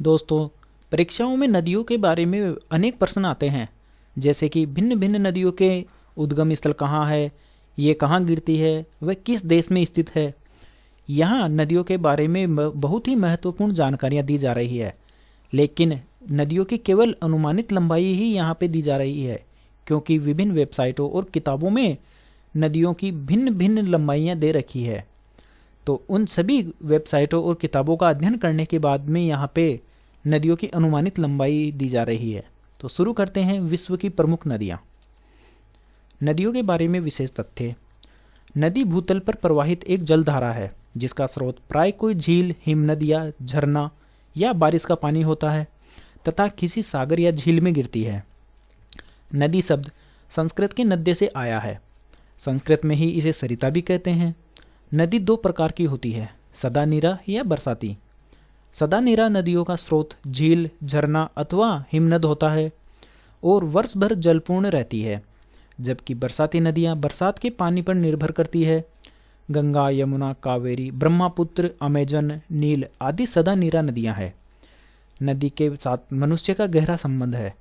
दोस्तों, परीक्षाओं में नदियों के बारे में अनेक प्रश्न आते हैं, जैसे कि भिन्न भिन्न नदियों के उद्गम स्थल कहाँ है, ये कहाँ गिरती है, वह किस देश में स्थित है। यहाँ नदियों के बारे में बहुत ही महत्वपूर्ण जानकारियाँ दी जा रही है, लेकिन नदियों की केवल अनुमानित लंबाई ही यहाँ पे दी जा रही है, क्योंकि विभिन्न वेबसाइटों और किताबों में नदियों की भिन्न भिन्न लंबाइयाँ दे रखी है। तो उन सभी वेबसाइटों और किताबों का अध्ययन करने के बाद में यहाँ पे नदियों की अनुमानित लंबाई दी जा रही है। तो शुरू करते हैं विश्व की प्रमुख नदियाँ। नदियों के बारे में विशेष तथ्य। नदी भूतल पर प्रवाहित एक जलधारा है जिसका स्रोत प्राय कोई झील, हिमनद, झरना या बारिश का पानी होता है तथा किसी सागर या झील में गिरती है। नदी शब्द संस्कृत के नद्य से आया है। संस्कृत में ही इसे सरिता भी कहते हैं। नदी दो प्रकार की होती है, सदा नीरा या बरसाती। सदा नीरा नदियों का स्रोत झील, झरना अथवा हिमनद होता है और वर्ष भर जलपूर्ण रहती है, जबकि बरसाती नदियाँ बरसात के पानी पर निर्भर करती है। गंगा, यमुना, कावेरी, ब्रह्मपुत्र, अमेजन, नील आदि सदा नीरा नदियाँ हैं। नदी के साथ मनुष्य का गहरा संबंध है।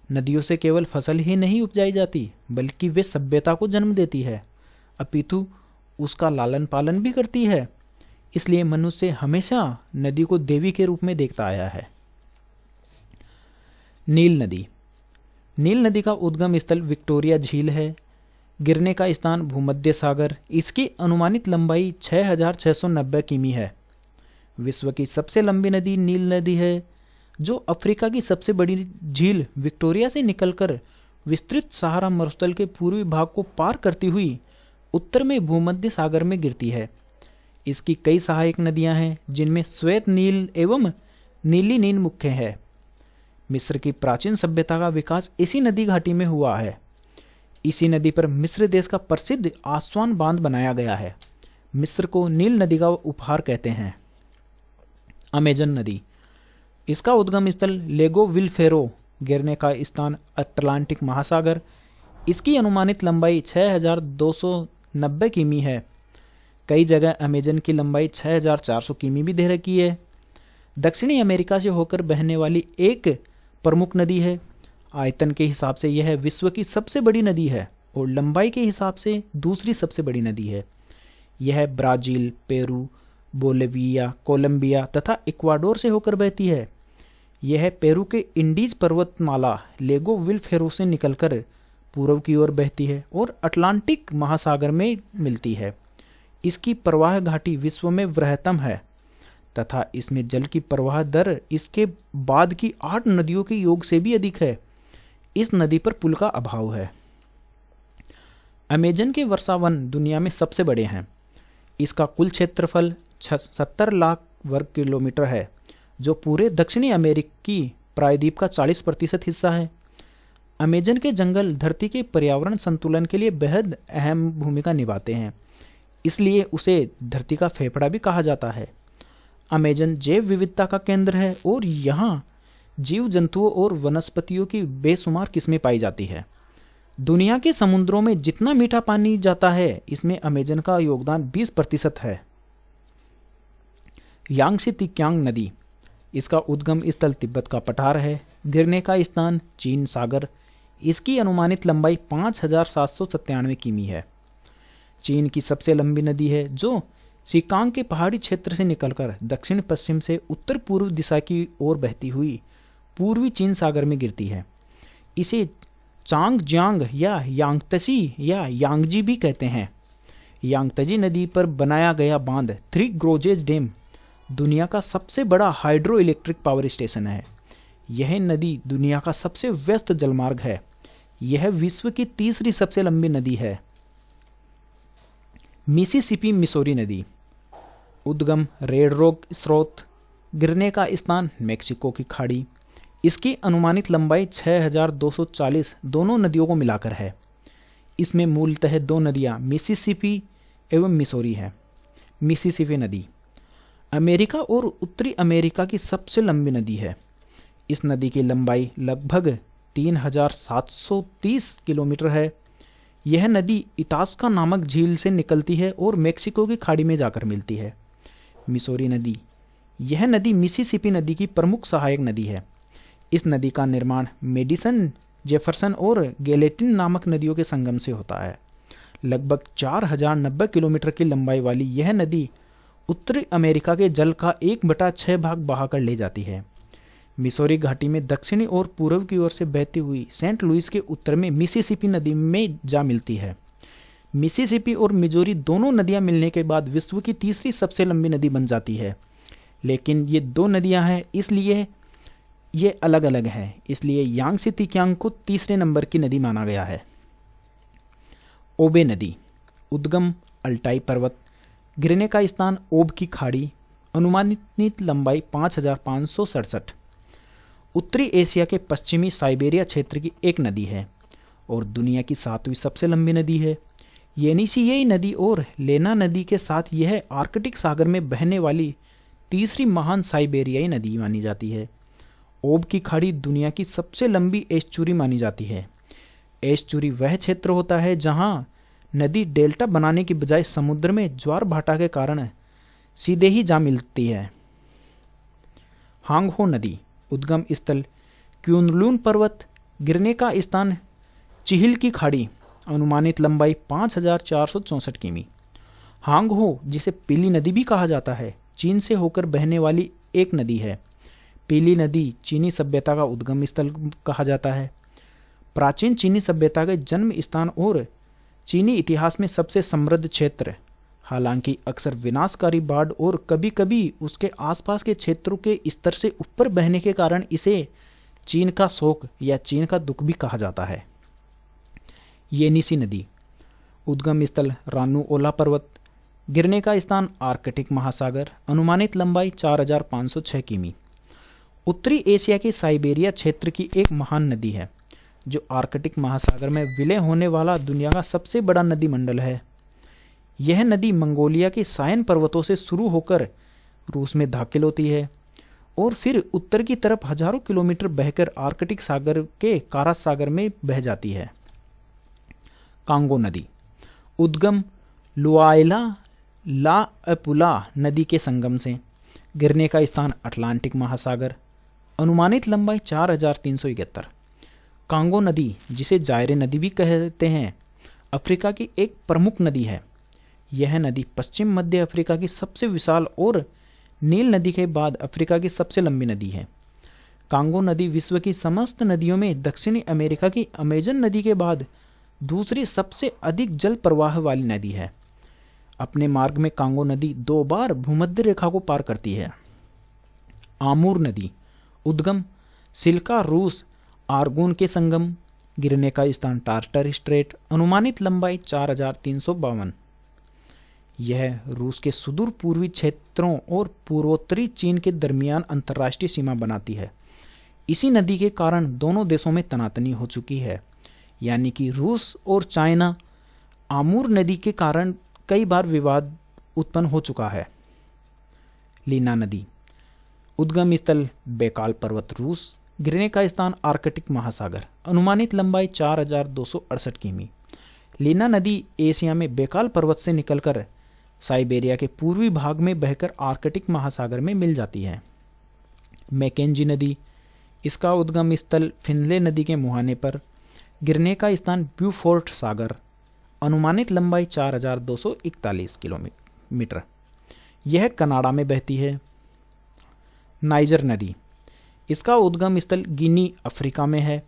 नदियों से केवल फसल ही नहीं उपजाई जाती, बल्कि वे सभ्यता को जन्म देती है, अपितु उसका लालन पालन भी करती है। इसलिए मनुष्य हमेशा नदी को देवी के रूप में देखता आया है। नील नदी। नील नदी का उद्गम स्थल विक्टोरिया झील है। गिरने का स्थान भूमध्य सागर। इसकी अनुमानित लंबाई 6690 किमी है। विश्व की सबसे लंबी नदी नील नदी है, जो अफ्रीका की सबसे बड़ी झील विक्टोरिया से निकलकर विस्तृत सहारा मरुस्थल के पूर्वी भाग को पार करती हुई उत्तर में भूमध्य सागर में गिरती है। इसकी कई सहायक नदियां हैं, जिनमें श्वेत नील एवं नीली नील मुख्य है। मिस्र की प्राचीन सभ्यता का विकास इसी नदी घाटी में हुआ है। इसी नदी पर मिस्र देश का प्रसिद्ध आस्वान बांध बनाया गया है। मिस्र को नील नदी का उपहार कहते हैं। अमेजन नदी। इसका उद्गम स्थल लेगो विलफेरो। गिरने का स्थान अटलांटिक महासागर। इसकी अनुमानित लंबाई 6290 किमी है। कई जगह अमेजन की लंबाई 6400 किमी भी दे रखी है। दक्षिणी अमेरिका से होकर बहने वाली एक प्रमुख नदी है। आयतन के हिसाब से यह विश्व की सबसे बड़ी नदी है और लंबाई के हिसाब से दूसरी सबसे बड़ी नदी है। यह ब्राजील, पेरू, बोलिविया, कोलंबिया तथा इक्वाडोर से होकर बहती है। यह पेरू के इंडीज पर्वतमाला लेगो विलफेरो से निकलकर पूर्व की ओर बहती है और अटलांटिक महासागर में मिलती है। इसकी प्रवाह घाटी विश्व में वृहत्तम है तथा इसमें जल की प्रवाह दर इसके बाद की 8 नदियों के योग से भी अधिक है। इस नदी पर पुल का अभाव है। अमेजन के वर्षावन दुनिया में सबसे बड़े हैं। इसका कुल क्षेत्रफल 70 लाख वर्ग किलोमीटर है, जो पूरे दक्षिणी अमेरिकी प्रायद्वीप का 40% हिस्सा है। अमेजन के जंगल धरती के पर्यावरण संतुलन के लिए बेहद अहम भूमिका निभाते हैं, इसलिए उसे धरती का फेफड़ा भी कहा जाता है। अमेजन जैव विविधता का केंद्र है और यहाँ जीव जंतुओं और वनस्पतियों की बेशुमार किस्में पाई जाती है। दुनिया के समुद्रों में जितना मीठा पानी जाता है, इसमें अमेजन का योगदान 20% है। यांगसी तिक्यांग नदी। इसका उद्गम स्थल तिब्बत का पठार है। गिरने का स्थान चीन सागर। इसकी अनुमानित लंबाई 5797 किमी है। चीन की सबसे लंबी नदी है, जो सिकांग के पहाड़ी क्षेत्र से निकलकर दक्षिण पश्चिम से उत्तर पूर्व दिशा की ओर बहती हुई पूर्वी चीन सागर में गिरती है। इसे चांगजियांग या यांगतसी या यांगजी भी कहते हैं। यांगतजी नदी पर बनाया गया बांध थ्री ग्रोजेज डैम दुनिया का सबसे बड़ा हाइड्रो इलेक्ट्रिक पावर स्टेशन है। यह नदी दुनिया का सबसे व्यस्त जलमार्ग है। यह विश्व की तीसरी सबसे लंबी नदी है। मिसिसिपी मिसौरी नदी। उद्गम रेड रॉक स्रोत। गिरने का स्थान मेक्सिको की खाड़ी। इसकी अनुमानित लंबाई 6240 दोनों नदियों को मिलाकर है। इसमें मूलतः दो नदियां मिसिसिपी एवं मिसौरी है। मिसिसिपी नदी अमेरिका और उत्तरी अमेरिका की सबसे लंबी नदी है। इस नदी की लंबाई लगभग 3730 किलोमीटर है। यह नदी इतास्का नामक झील से निकलती है और मेक्सिको की खाड़ी में जाकर मिलती है। मिसौरी नदी यह नदी मिसिसिपी नदी की प्रमुख सहायक नदी है। इस नदी का निर्माण मेडिसन, जेफरसन और गेलेटिन नामक नदियों के संगम से होता है। लगभग 4090 किलोमीटर की लंबाई वाली यह नदी उत्तरी अमेरिका के जल का 1/6 भाग बहाकर ले जाती है। मिसौरी घाटी में दक्षिणी और पूर्व की ओर से बहती हुई सेंट लुइस के उत्तर में मिसिसिपी नदी में जा मिलती है। मिसिसिपी और मिजोरी दोनों नदियां मिलने के बाद विश्व की तीसरी सबसे लंबी नदी बन जाती है। लेकिन ये दो नदियां हैं, इसलिए ये अलग अलग हैं, इसलिए यांगत्से कियांग को तीसरे नंबर की नदी माना गया है। ओबे नदी, उद्गम अल्टाई पर्वत, गिरने का स्थान ओब की खाड़ी, अनुमानित लंबाई 5567, उत्तरी एशिया के पश्चिमी साइबेरिया क्षेत्र की एक नदी है और दुनिया की 7वीं सबसे लंबी नदी है। येनिसिये नदी और लेना नदी के साथ यह आर्कटिक सागर में बहने वाली तीसरी महान साइबेरियाई नदी मानी जाती है। ओब की खाड़ी दुनिया की सबसे लंबी एस्चुरी मानी जाती है। एस्चुरी वह क्षेत्र होता है जहां नदी डेल्टा बनाने की बजाय समुद्र में ज्वार भाटा के कारण सीधे ही जा मिलती है। हांगहो नदी, उद्गम स्थल क्यूनलुन पर्वत, गिरने का स्थान चिहिल की खाड़ी, अनुमानित लंबाई 5464 किमी। हांगहो, जिसे पीली नदी भी कहा जाता है, चीन से होकर बहने वाली एक नदी है। पीली नदी चीनी सभ्यता का उद्गम स्थल कहा जाता है। प्राचीन चीनी सभ्यता के जन्म स्थान और चीनी इतिहास में सबसे समृद्ध क्षेत्र, हालांकि अक्सर विनाशकारी बाढ़ और कभी कभी उसके आसपास के क्षेत्रों के स्तर से ऊपर बहने के कारण इसे चीन का शोक या चीन का दुख भी कहा जाता है। येनिसी नदी, उद्गम स्थल रानू ओला पर्वत, गिरने का स्थान आर्कटिक महासागर, अनुमानित लंबाई 4506 किमी। उत्तरी एशिया के साइबेरिया क्षेत्र की एक महान नदी है जो आर्कटिक महासागर में विलय होने वाला दुनिया का सबसे बड़ा नदी मंडल है। यह नदी मंगोलिया के सायन पर्वतों से शुरू होकर रूस में दाखिल होती है और फिर उत्तर की तरफ हजारों किलोमीटर बहकर आर्कटिक सागर के कारास सागर में बह जाती है। कांगो नदी, उद्गम लुआइला ला एपुला नदी के संगम से, गिरने का स्थान अटलांटिक महासागर, अनुमानित लंबाई 4371। कांगो नदी, जिसे जायरे नदी भी कहते हैं, अफ्रीका की एक प्रमुख नदी है। यह नदी पश्चिम मध्य अफ्रीका की सबसे विशाल और नील नदी के बाद अफ्रीका की सबसे लंबी नदी है। कांगो नदी विश्व की समस्त नदियों में दक्षिणी अमेरिका की अमेजन नदी के बाद दूसरी सबसे अधिक जल प्रवाह वाली नदी है। अपने मार्ग में कांगो नदी 2 बार भूमध्य रेखा को पार करती है। आमूर नदी, उद्गम सिल्का रूस आर्गोन के संगम, गिरने का स्थान टार्टर स्ट्रेट, अनुमानित लंबाई 4352। यह रूस के सुदूर पूर्वी क्षेत्रों और पूर्वोत्तरी चीन के दरमियान अंतर्राष्ट्रीय सीमा बनाती है। इसी नदी के कारण दोनों देशों में तनातनी हो चुकी है, यानी कि रूस और चाइना। आमूर नदी के कारण कई बार विवाद उत्पन्न हो चुका है। लीना नदी, उद्गम स्थल बैकाल पर्वत रूस, गिरने का स्थान आर्कटिक महासागर, अनुमानित लंबाई 4268 किमी। लीना नदी एशिया में बैकाल पर्वत से निकलकर साइबेरिया के पूर्वी भाग में बहकर आर्कटिक महासागर में मिल जाती है। मैकेंजी नदी, इसका उद्गम स्थल फिनले नदी के मुहाने पर, गिरने का स्थान ब्यूफोर्ट सागर, अनुमानित लंबाई 4241 किलोमीटर। यह कनाडा में बहती है। नाइजर नदी, इसका उद्गम स्थल गिनी अफ्रीका में है,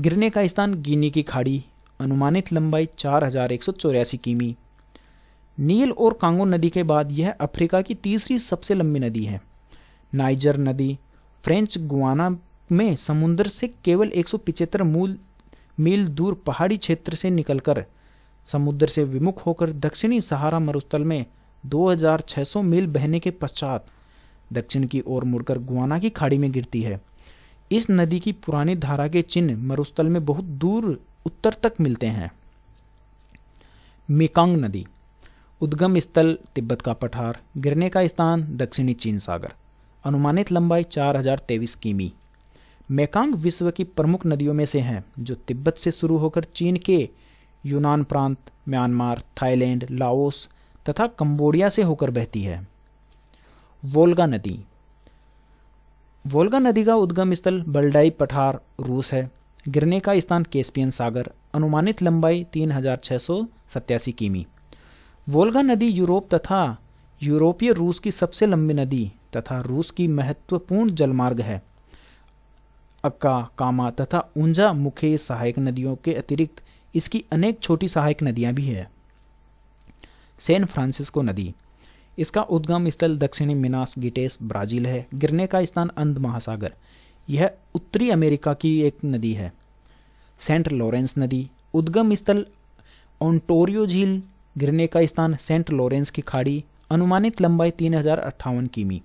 गिरने का स्थान गिनी की खाड़ी, अनुमानित लंबाई 4184 किमी। नील और कांगो नदी के बाद यह अफ्रीका की तीसरी सबसे लंबी नदी है। नाइजर नदी फ्रेंच गुयाना में समुद्र से केवल 175 मील दूर पहाड़ी क्षेत्र से निकलकर समुद्र से विमुख होकर दक्षिणी सहारा मरुस्थल में 2600 मील बहने के पश्चात दक्षिण की ओर मुड़कर गुयाना की खाड़ी में गिरती है। इस नदी की पुरानी धारा के चिन्ह मरुस्थल में बहुत दूर उत्तर तक मिलते हैं। मेकांग नदी, उद्गम स्थल तिब्बत का पठार, गिरने का स्थान दक्षिणी चीन सागर, अनुमानित लंबाई 4023 किमी। मेकांग विश्व की प्रमुख नदियों में से है जो तिब्बत से शुरू होकर चीन के यूनान प्रांत, म्यांमार, थाईलैंड, लाओस तथा कंबोडिया से होकर बहती है। वोल्गा नदी, वोल्गा नदी का उद्गम स्थल बल्डाई पठार रूस है। गिरने का स्थान कैस्पियन सागर। अनुमानित लंबाई 3687 किमी। वोल्गा नदी यूरोप तथा यूरोपीय रूस की सबसे लंबी नदी तथा रूस की महत्वपूर्ण जलमार्ग है। अक्का, कामा तथा ऊंजा मुख्य सहायक नदियों के अतिरिक्त इसकी अनेक छोटी सहायक नदियां भी है। सैन फ्रांसिस्को नदी, इसका उद्गम स्थल दक्षिणी मिनास गिटेस ब्राजील है। गिरने का स्थान अंध महासागर। यह उत्तरी अमेरिका की एक नदी है। सेंट लॉरेंस नदी, उद्गम स्थल ओंटारियो झील। गिरने का स्थान सेंट लॉरेंस की खाड़ी। अनुमानित लंबाई 3058 किमी।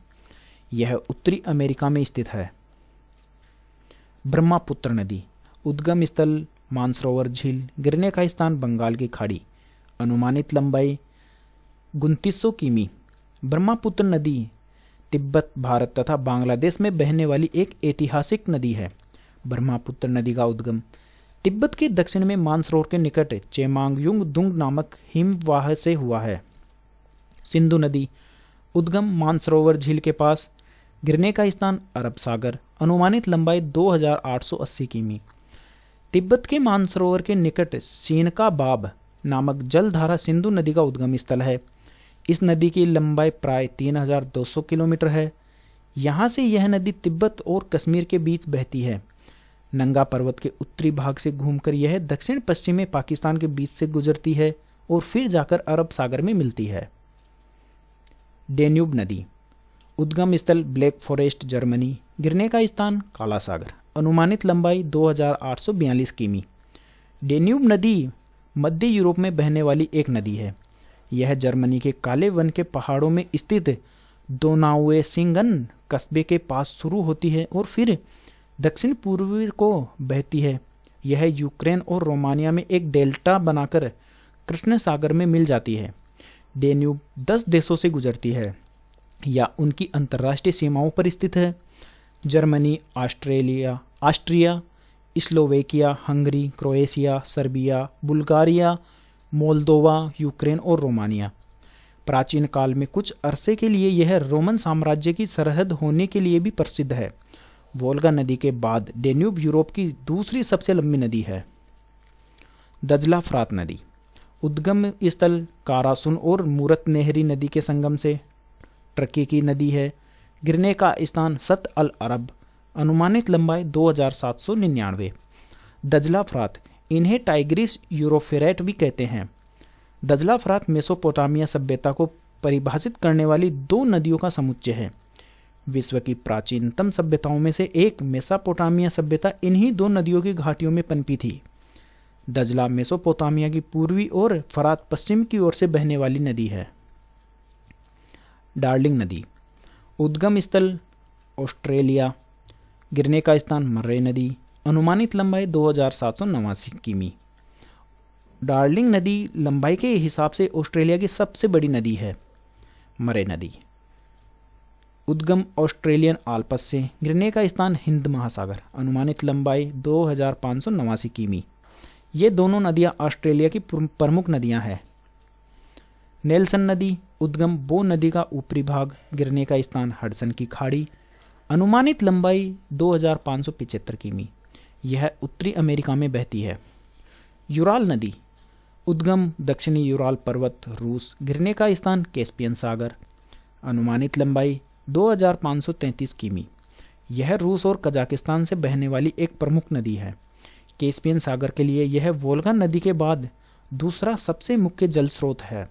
यह उत्तरी अमेरिका में स्थित है। ब्रह्मपुत्र नदी, उद्गम स्थल मानसरोवर झील। गिरने का स्थान बंगाल की खाड़ी। अनुमानित लंबाई 2900 किमी। ब्रह्मपुत्र नदी तिब्बत, भारत तथा बांग्लादेश में बहने वाली एक ऐतिहासिक नदी है। ब्रह्मपुत्र नदी का उद्गम तिब्बत के दक्षिण में मानसरोवर के निकट चेमांगयुंग दुंग नामक हिमवाह से हुआ है। सिंधु नदी, उद्गम मानसरोवर झील के पास। गिरने का स्थान अरब सागर। अनुमानित लंबाई 2880 किमी। तिब्बत के मानसरोवर के निकट सीनका बाब नामक जलधारा सिंधु नदी का उद्गम स्थल है। इस नदी की लंबाई प्राय 3200 किलोमीटर है। यहाँ से यह नदी तिब्बत और कश्मीर के बीच बहती है। नंगा पर्वत के उत्तरी भाग से घूमकर यह दक्षिण पश्चिम में पाकिस्तान के बीच से गुजरती है और फिर जाकर अरब सागर में मिलती है। डेन्यूब नदी, उद्गम स्थल ब्लैक फॉरेस्ट जर्मनी। गिरने का स्थान काला सागर। अनुमानित लंबाई 2842 किमी। डेन्यूब नदी मध्य यूरोप में बहने वाली एक नदी है। यह जर्मनी के काले वन के पहाड़ों में स्थित दोनाउएसिंगन कस्बे के पास शुरू होती है और फिर दक्षिण पूर्वी को बहती है। यह यूक्रेन और रोमानिया में एक डेल्टा बनाकर कृष्ण सागर में मिल जाती है। डेन्यूब 10 देशों से गुजरती है या उनकी अंतर्राष्ट्रीय सीमाओं पर स्थित है। Germany, Austria, Slovakia, Hungary, Croatia, Serbia, Bulgaria, Moldova, Ukraine और रोमानिया। प्राचीन काल में कुछ अरसे के लिए यह रोमन साम्राज्य की सरहद होने के लिए भी प्रसिद्ध है। वोल्गा नदी के बाद डेन्यूब यूरोप की दूसरी सबसे लंबी नदी है। दजला फ्रात नदी, उद्गम स्थल कारासुन और मूरत नेहरी नदी के संगम से। टर्की की नदी है। गिरने का स्थान सत अल अरब। अनुमानित लंबाई 2799। दजला फ्रात, इन्हें टाइग्रिस यूरोफेरेट भी कहते हैं। दजला फ्रात मेसोपोटामिया सभ्यता को परिभाषित करने वाली दो नदियों का समुच्चय है। विश्व की प्राचीनतम सभ्यताओं में से एक मेसोपोटामिया सभ्यता इन्हीं दो नदियों की घाटियों में पनपी थी। दजला मेसोपोटामिया की पूर्वी और फरात पश्चिम की ओर से बहने वाली नदी है। डार्लिंग नदी, उद्गम स्थल ऑस्ट्रेलिया। गिरने का स्थान मर्रे नदी। अनुमानित लंबाई 2789 किमी। डार्लिंग नदी लंबाई के हिसाब से ऑस्ट्रेलिया की सबसे बड़ी नदी है। मरे नदी, उद्गम ऑस्ट्रेलियन आल्प्स से। गिरने का स्थान हिंद महासागर। अनुमानित लंबाई 2589 किमी। ये दोनों नदियां ऑस्ट्रेलिया की प्रमुख नदियां हैं। नेल्सन नदी, उद्गम बो नदी का ऊपरी भाग। गिरने का स्थान हडसन की खाड़ी। अनुमानित लंबाई 2575 किमी। यह उत्तरी अमेरिका में बहती है। यूराल नदी, उद्गम दक्षिणी यूराल पर्वत रूस। गिरने का स्थान कैस्पियन सागर। अनुमानित लंबाई 2533 किमी। यह रूस और कजाकिस्तान से बहने वाली एक प्रमुख नदी है। कैस्पियन सागर के लिए यह वोल्गा नदी के बाद दूसरा सबसे मुख्य जल स्रोत है।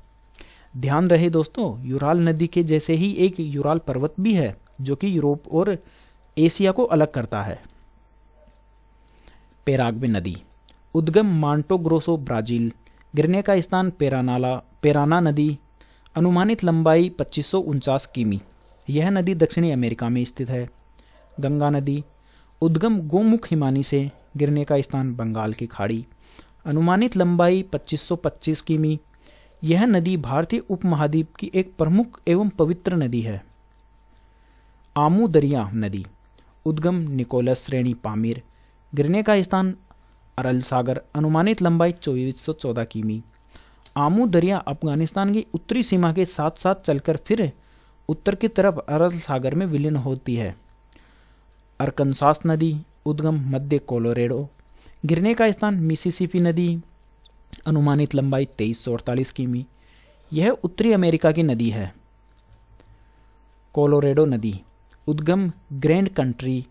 ध्यान रहे दोस्तों, यूराल नदी के जैसे ही एक यूराल पर्वत भी है जो कि यूरोप और एशिया को अलग करता है। पेराग्वे नदी, उद्गम मांटो ग्रोसो ब्राजील। गिरने का स्थान पेराना नदी। अनुमानित लंबाई 2549 किमी। यह नदी दक्षिणी अमेरिका में स्थित है। गंगा नदी, उद्गम गोमुख हिमानी से। गिरने का स्थान बंगाल की खाड़ी। अनुमानित लंबाई 2525 किमी। यह नदी भारतीय उपमहाद्वीप की एक प्रमुख एवं पवित्र नदी है। आमू दरिया नदी, उद्गम निकोलस श्रेणी पामीर। गिरने का स्थान अरल सागर। अनुमानित लंबाई 2414 किमी। आमू दरिया अफगानिस्तान की उत्तरी सीमा के साथ साथ चलकर फिर उत्तर की तरफ अरल सागर में विलीन होती है। अरकनसास नदी, उद्गम मध्य कोलोरेडो। गिरने का स्थान मिसिसिपी नदी, अनुमानित लंबाई 2348 किमी। यह उत्तरी अमेरिका की नदी है। कोलोरेडो नदी, उद्गम ग्रैंड कंट्री।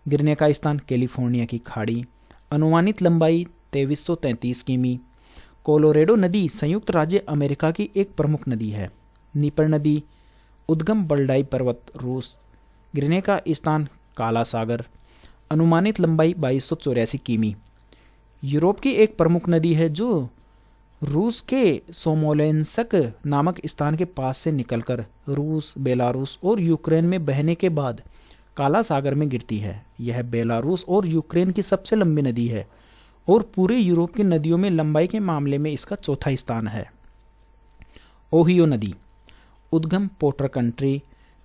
गिरने का स्थान कैलिफोर्निया की खाड़ी, अनुमानित लंबाई 2333 किमी। कोलोरेडो नदी संयुक्त राज्य अमेरिका की एक प्रमुख नदी है। नीपर नदी, उद्गम बल्डाई पर्वत, रूस। गिरने का स्थान काला सागर, अनुमानित लंबाई 2284 किमी। यूरोप की एक प्रमुख नदी है जो रूस के सोमोलेंस्क नामक स्थान के पास से निकलकर रूस, बेलारूस और यूक्रेन में बहने के बाद काला सागर में गिरती है। यह बेलारूस और यूक्रेन की सबसे लंबी नदी है और पूरे यूरोप की नदियों में लंबाई के मामले में इसका चौथा स्थान है। ओहियो नदी, उद्गम पोर्टर कंट्री,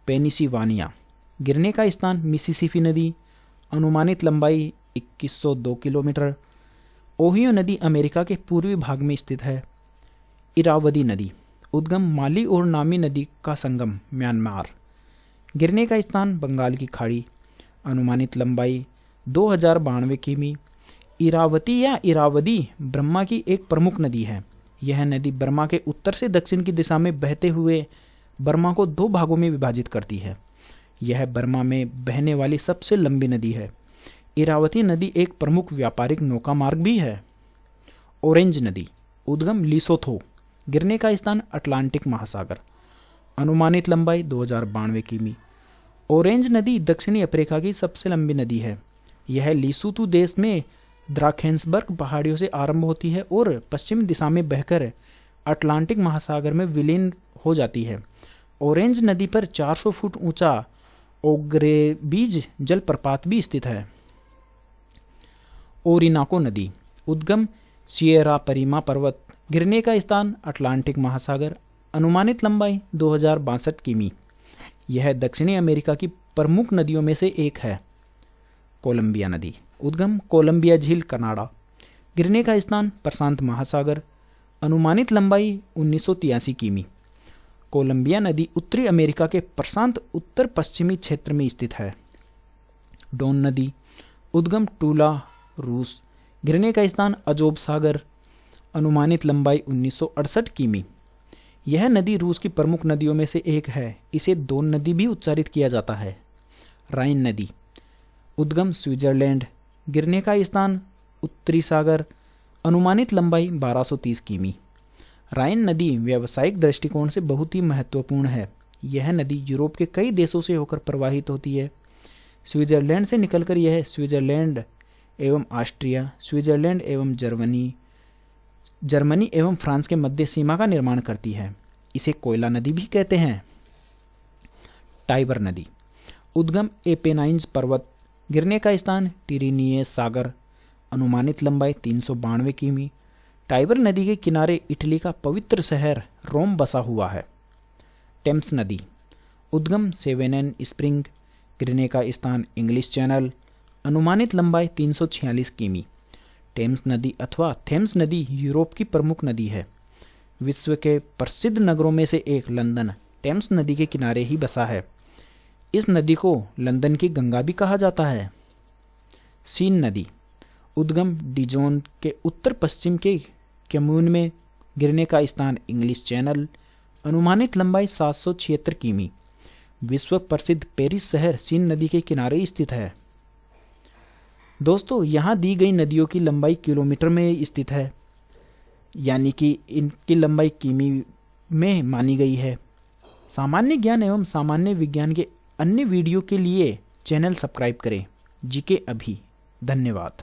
पेनिसिल्वानिया। गिरने का स्थान मिसिसिपी नदी, अनुमानित लंबाई 2102 किलोमीटर। ओहियो नदी अमेरिका के पूर्वी भाग में स्थित है। इरावदी नदी, उद्गम माली और नामी नदी का संगम, म्यांमार। गिरने का स्थान बंगाल की खाड़ी, अनुमानित लंबाई 2092 किमी। इरावती या इरावदी बर्मा की एक प्रमुख नदी है। यह नदी बर्मा के उत्तर से दक्षिण की दिशा में बहते हुए बर्मा को दो भागों में विभाजित करती है। यह बर्मा में बहने वाली सबसे लंबी नदी है। इरावती नदी एक प्रमुख व्यापारिक नौका मार्ग भी है। ऑरेंज नदी, उद्गम लिसोथो। गिरने का स्थान अटलांटिक महासागर, अनुमानित लंबाई 2092 किमी। ऑरेंज नदी दक्षिणी अफ्रीका की सबसे लंबी नदी है। यह लिसोथो देश में द्राखेंसबर्ग पहाड़ियों से आरंभ होती है और पश्चिम दिशा में बहकर अटलांटिक महासागर में विलीन हो जाती है। ऑरेंज नदी पर 400 फुट ऊंचा ओग्रेबीज जलप्रपात भी स्थित है। ओरिनाको नदी, उद्गम सिएरा परीमा पर्वत। गिरने का स्थान अटलांटिक महासागर, अनुमानित लंबाई 2062 किमी। यह दक्षिणी अमेरिका की प्रमुख नदियों में से एक है। कोलंबिया नदी, उद्गम कोलंबिया झील, कनाडा। गिरने का स्थान प्रशांत महासागर, अनुमानित लंबाई 1983 किमी। कोलंबिया नदी उत्तरी अमेरिका के प्रशांत उत्तर पश्चिमी क्षेत्र में स्थित है। डोन नदी, उद्गम टूला, रूस। गिरने का स्थान अजोब सागर, अनुमानित लंबाई 1968 किमी। यह नदी रूस की प्रमुख नदियों में से एक है। इसे दोन नदी भी उच्चारित किया जाता है। राइन नदी, उद्गम स्विट्जरलैंड। गिरने का स्थान उत्तरी सागर, अनुमानित लंबाई 1230 किमी। राइन नदी व्यावसायिक दृष्टिकोण से बहुत ही महत्वपूर्ण है। यह नदी यूरोप के कई देशों से होकर प्रवाहित होती है। स्विट्जरलैंड से निकलकर यह स्विट्जरलैंड एवं ऑस्ट्रिया, स्विट्जरलैंड एवं जर्मनी एवं फ्रांस के मध्य सीमा का निर्माण करती है। इसे कोयला नदी भी कहते हैं। टाइबर नदी, उद्गम एपेनाइन्स पर्वत। गिरने का स्थान टिरिनियस सागर, अनुमानित लंबाई 392 किमी। टाइबर नदी के किनारे इटली का पवित्र शहर रोम बसा हुआ है। टेम्स नदी, उद्गम सेवेनन स्प्रिंग। गिरने का स्थान इंग्लिश चैनल, अनुमानित लंबाई 346 किमी। टेम्स नदी अथवा थेम्स नदी यूरोप की प्रमुख नदी है। विश्व के प्रसिद्ध नगरों में से एक लंदन टेम्स नदी के किनारे ही बसा है। इस नदी को लंदन की गंगा भी कहा जाता है। सीन नदी, उद्गम डिजोन के उत्तर पश्चिम के कम्यून में। गिरने का स्थान इंग्लिश चैनल, अनुमानित लंबाई 776 किमी। विश्व प्रसिद्ध पेरिस शहर सीन नदी के किनारे स्थित है। दोस्तों, यहाँ दी गई नदियों की लंबाई किलोमीटर में स्थित है, यानी कि इनकी लंबाई किमी में मानी गई है। सामान्य ज्ञान एवं सामान्य विज्ञान के अन्य वीडियो के लिए चैनल सब्सक्राइब करें। जीके अभी। धन्यवाद।